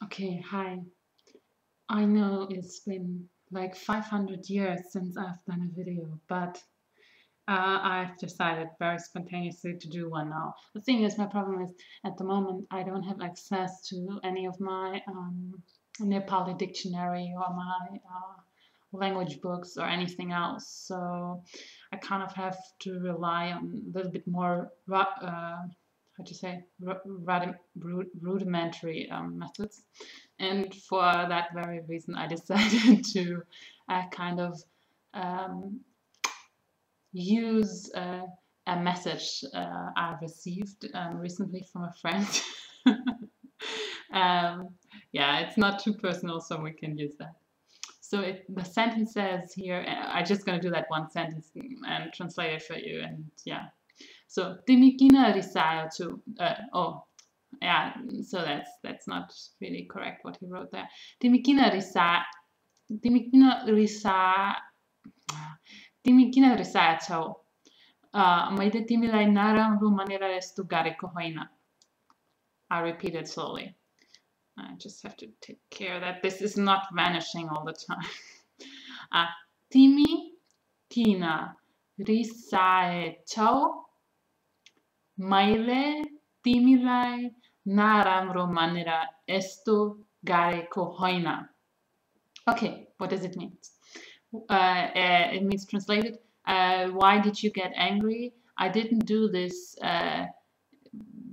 Okay, hi. I know it's been like 500 years since I've done a video, but I've decided very spontaneously to do one now. The thing is, my problem is at the moment I don't have access to any of my Nepali dictionary or my language books or anything else. So I kind of have to rely on a little bit more, how to say, rudimentary methods. And for that very reason, I decided to kind of um, use a message I received recently from a friend. um, yeah, it's not too personal, so we can use that. So the sentence says here, I'm just going to do that one sentence and translate it for you. And yeah, so Timi kina risaeko. Oh, yeah. So that's not really correct what he wrote there. Timi kina risa. Timi kina risa. Timi kina risaeko. Maile timilai naramro manera gareko hoina. I repeat it slowly. I just have to take care that this is not vanishing all the time. Timi kina risaeko maile timilai naramro manera gareko hoina. Okay, what does it mean? It means translated, why did you get angry? I didn't do this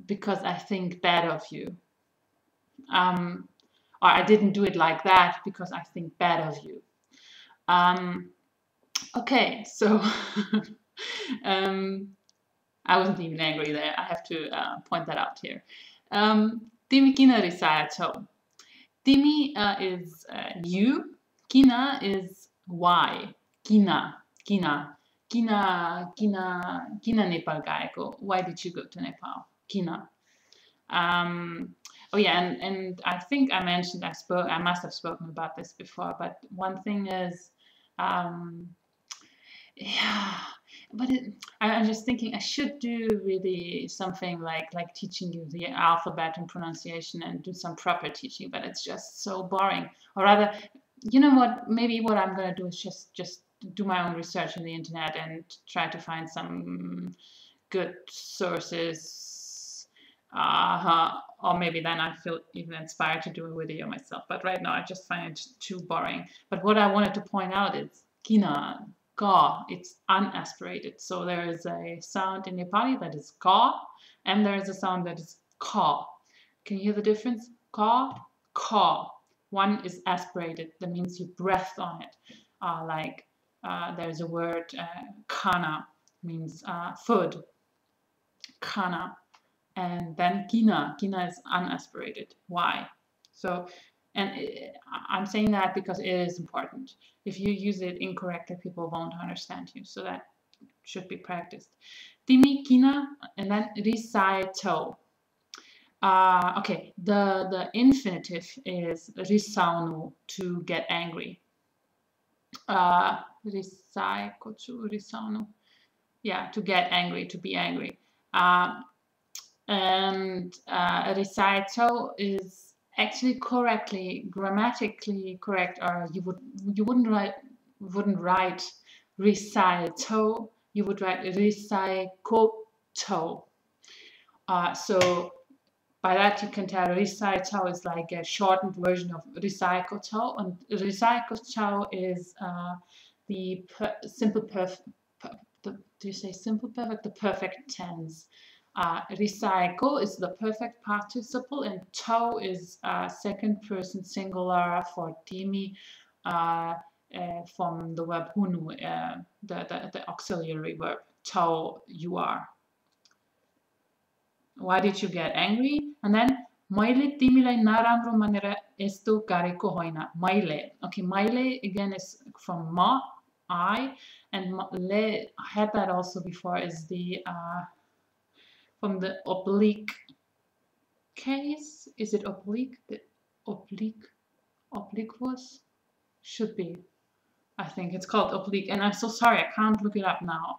because I think bad of you. Or I didn't do it like that because I think bad of you. Okay, so I wasn't even angry there. I have to point that out here. Timi kina risaeko. Timi is you. Kina is why. Kina, kina, kina Nepal gareko. Why did you go to Nepal? Kina. Oh yeah, and I think I mentioned I must have spoken about this before, but one thing is, yeah, but I'm just thinking I should do really something like teaching you the alphabet and pronunciation and do some proper teaching, but it's just so boring. Or rather, you know what? Maybe what I'm gonna do is just do my own research on the internet and try to find some good sources. Or maybe then I feel even inspired to do a video myself. But right now I just find it too boring. But what I wanted to point out is kina, ka, it's unaspirated. So there is a sound in Nepali that is ka, and there is a sound that is ka. Can you hear the difference? Ka, ka. One is aspirated. That means you breathe on it. There's a word, kana, means food. Kana. And then kina is unaspirated. Why? So, and I'm saying that because it is important. If you use it incorrectly, people won't understand you. So that should be practiced. Timi kina, and then risaeko. Okay, the infinitive is risaunu, to get angry. Risaeko to risaunu. Yeah, to get angry, to be angry. And risaeko is actually grammatically correct, or you wouldn't write risaeko, you would write risaeko. So by that you can tell risaeko is like a shortened version of risaeko, and risaeko is the simple perfect. Do you say simple perfect? The perfect tense. Risaeko is the perfect participle, and chau is second person singular for Timi from the verb hunu, the auxiliary verb. Chau, you are. Why did you get angry? And then maile timilai naramro manera gareko hoina. Maile. Okay, maile again is from ma, I, and le, I had that also before, is the from the oblique case. Is it oblique? The obliquous? Should be. I think it's called oblique. And I'm so sorry, I can't look it up now.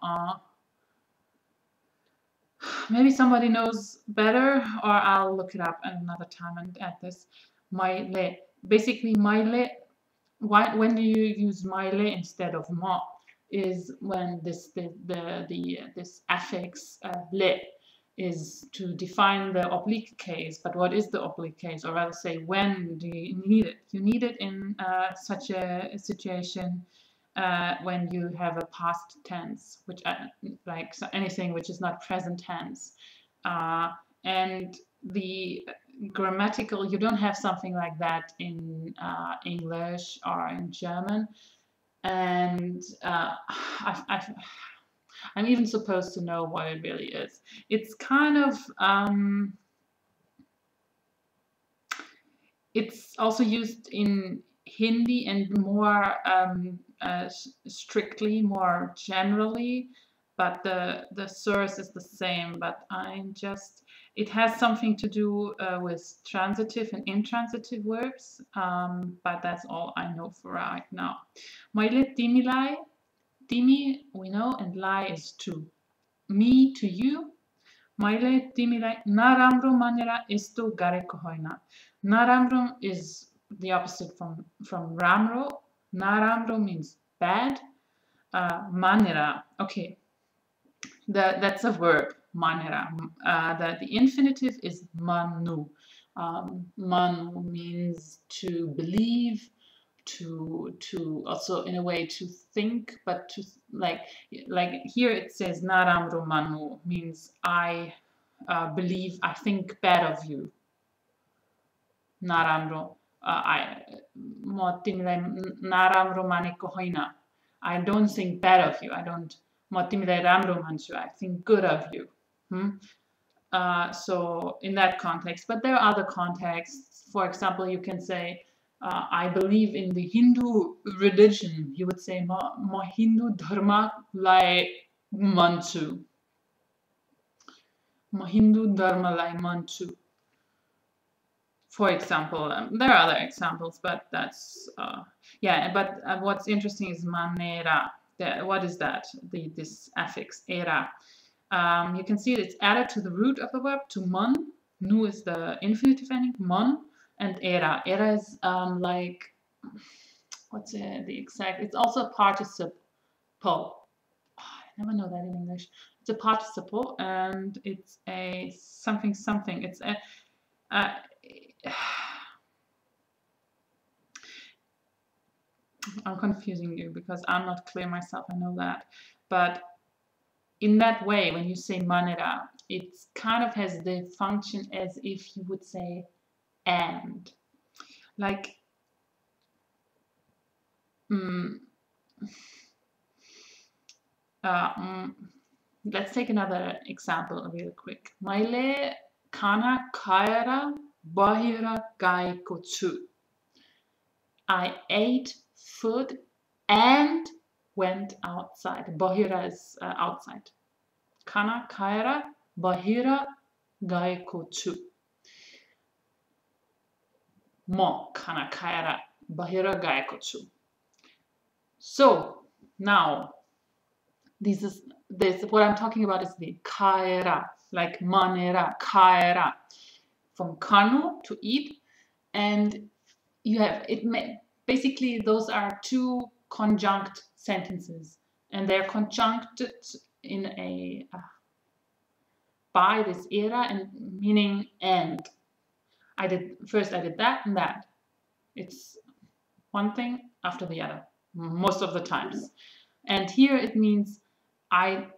Maybe somebody knows better, or I'll look it up at another time and add this. maile. Basically, maile. Why, when do you use maile instead of ma? Is when this this affix le is to define the oblique case. But what is the oblique case? Or rather say, when do you need it? You need it in such a situation when you have a past tense, which like anything which is not present tense. And the grammatical, you don't have something like that in English or in German. And I'm even supposed to know what it really is. It's kind of, it's also used in Hindi and more strictly, more generally, but the source is the same. But it has something to do with transitive and intransitive verbs, but that's all I know for right now. Maile timilai. Timi, we know, and lai is to me, to you. Maile timilai naramro manera yasto gareko hoina. Naramro is the opposite from ramro. Naramro means bad. Manera, okay, that's a verb, manera. The infinitive is manu. Manu means to believe, to also in a way to think, but to like here it says naramro manu means I believe, I think bad of you. Naramro, naramro maneko hoina. I don't think bad of you. I don't timilai ramro manchu. I think good of you. So in that context, but there are other contexts. For example, you can say, I believe in the Hindu religion. You would say, ma Hindu dharma lai manchu. Ma Hindu dharma lai manchu. For example, there are other examples, but that's, yeah, but what's interesting is manera. What is that? This affix, era. You can see it's added to the root of the verb, to mon. Nu is the infinitive ending, mon. And era. Era is like, what's the exact? It's also a participle. Oh, I never know that in English. It's a participle, and it's a something something. It's a I'm confusing you because I'm not clear myself. I know that, but in that way, when you say manera, it kind of has the function as if you would say and. Like, let's take another example real quick. Maile kana kaera bahira gareko chau. I ate food and went outside. Bahira is outside. Kana kaera bahira gareko chau. Mo kana kaera bahira gareko chau. So now this what I'm talking about is the kaera, like manera, kaera, from kanu, to eat, and you have it. Basically, those are two conjunct sentences, and they're conjuncted in a by this era and meaning and. I did that and that. It's one thing after the other most of the times, and here it means and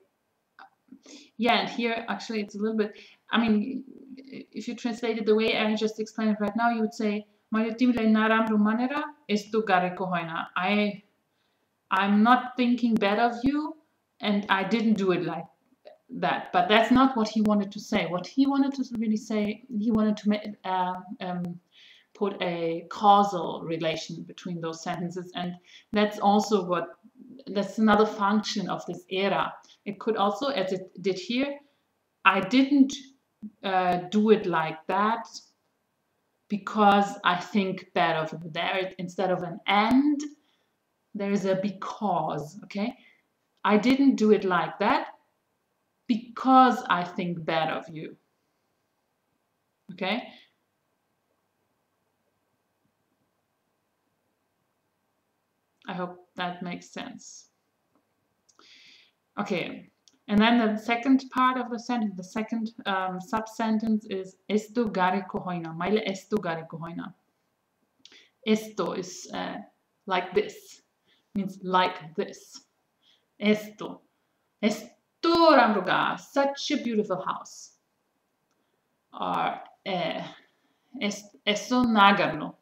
here actually it's a little bit, I mean, if you translate it the way I just explained it right now, you would say timilai naramro manera yasto gareko hoina. I'm not thinking bad of you, and I didn't do it like that. But that's not what he wanted to say. What he wanted to really say, he wanted to put a causal relation between those sentences, and that's also that's another function of this era. It could also, as it did here, I didn't do it like that because I think bad of you. There, instead of an and, there is a because, okay? I didn't do it like that because I think bad of you, okay? I hope that makes sense. Okay, and then the second part of the sentence, the second sub-sentence is esto gareko hoina. Maile esto gareko hoina. Esto is like this, means like this. Esto. Esto ramro ga, such a beautiful house. Or esto nagarno.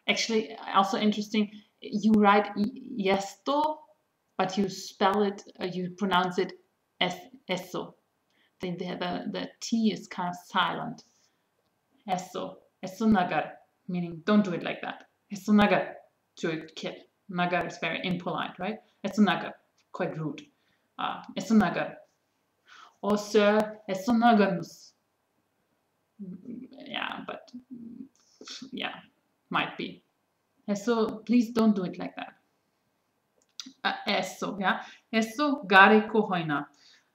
Actually, also interesting, you write yasto, but you spell it, you pronounce it as eso. The T is kind of silent. Eso nagar, meaning don't do it like that. Eso nagar, to a kid. Nagar is very impolite, right? Eso nagar, quite rude. Eso nagar. Or sir, eso nagarnus. Yeah, but yeah, might be. Eso, please don't do it like that. Eso, yeah. Eso gareko hoina.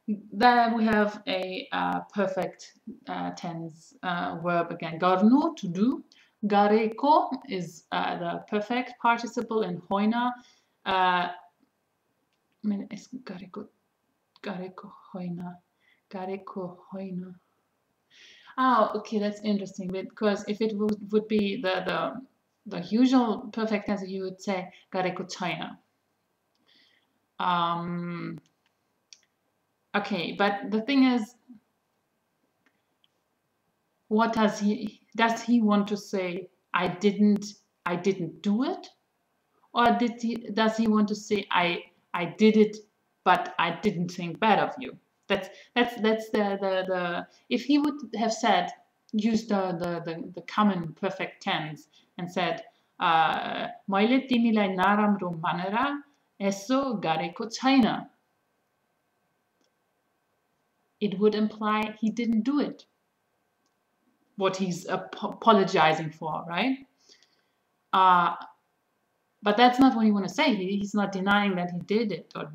There we have a perfect tense verb again. Garnu, to do. Gareko is the perfect participle in hoina. Gareko hoina. Gareko hoina. Oh, okay, that's interesting, because if it would be the usual perfect tense, you would say gareko china. Okay, but the thing is, what does he want to say? I didn't do it, or does he want to say I did it, but I didn't think bad of you? That's the if he would have said, used the common perfect tense and said maile timilai naramro manera, eso gareko china, it would imply he didn't do it, what he's apologizing for, right? But that's not what you want to say. He's not denying that he did it, or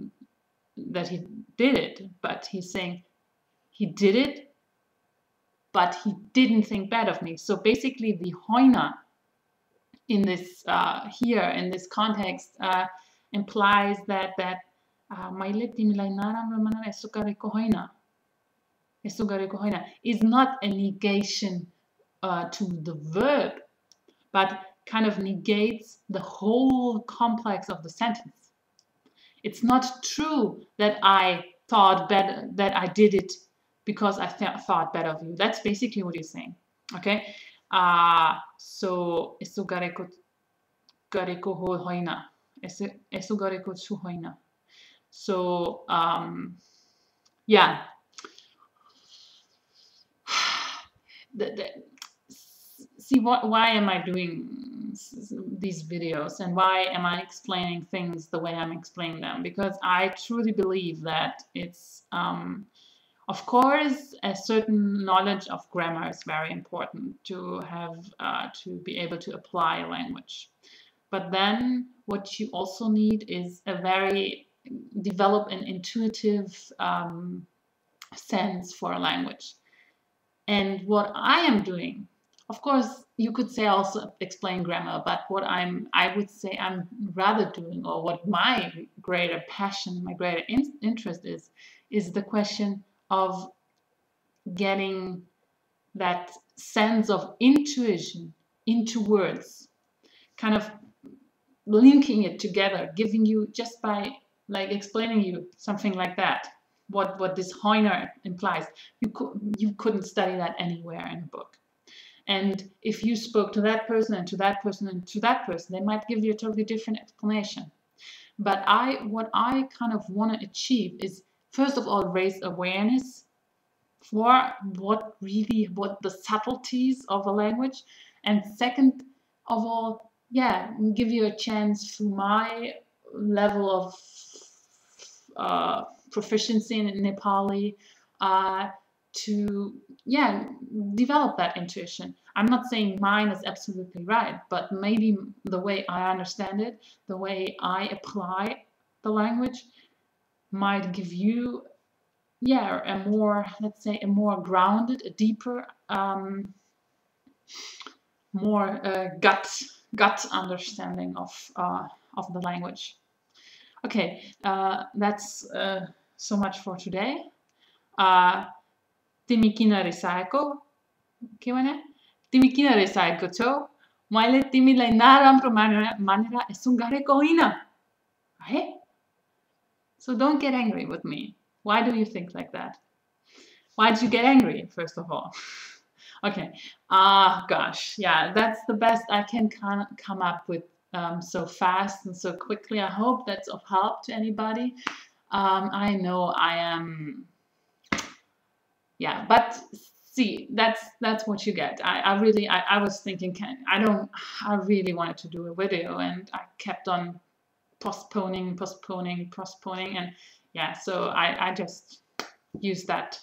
that he did it, but he's saying he did it, but he didn't think bad of me. So basically the hoina in this here in this context implies that maile timilai naramro manera eso gareko hoina. Eso gareko hoina is not a negation to the verb, but kind of negates the whole complex of the sentence. It's not true that I thought better, that I did it because I thought better of you. That's basically what he's saying. Okay. So eso gareko ho hoina. Eso gareko chu hoina. So yeah. See, why am I doing these videos, and why am I explaining things the way I'm explaining them? Because I truly believe that it's, of course, a certain knowledge of grammar is very important to have, to be able to apply a language. But then what you also need is develop an intuitive sense for a language. And what I am doing, of course, you could say also explain grammar, but what I would say I'm rather doing, or what my greater passion, my greater interest is the question of getting that sense of intuition into words, kind of linking it together, giving you, just by like explaining you something like that, what this hoina implies. You couldn't study that anywhere in a book. And if you spoke to that person and to that person and to that person, they might give you a totally different explanation. But what I kind of want to achieve is, first of all, raise awareness for what the subtleties of a language, and second of all, yeah, give you a chance through my level of proficiency in Nepali to, yeah, develop that intuition. I'm not saying mine is absolutely right, but maybe the way I understand it, the way I apply the language, might give you, yeah, a more, let's say, a more grounded, a deeper, more gut understanding of of the language. Okay, that's so much for today. Timi kina risaeko. Gimana? Timi kina risaeko chau. Maile timilai naramro manera gareko hoina. Right? So don't get angry with me. Why do you think like that? Why did you get angry, first of all? Okay. Gosh. Yeah, that's the best I can come up with so fast and so quickly. I hope that's of help to anybody. I know I am... Yeah, but see, that's what you get. I was thinking, I really wanted to do a video, and I kept on postponing, and yeah, so I just use that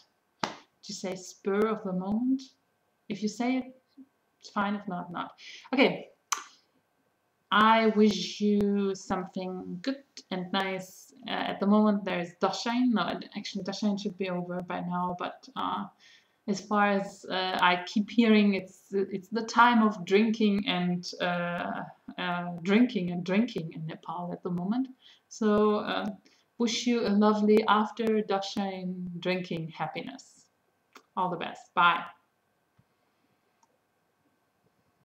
to say spur of the moment. If you say it, it's fine. If not, not. Okay. I wish you something good and nice. At the moment, there's Dashain. No, actually, Dashain should be over by now. But as far as I keep hearing, it's the time of drinking and drinking in Nepal at the moment. So wish you a lovely after Dashain drinking happiness. All the best. Bye.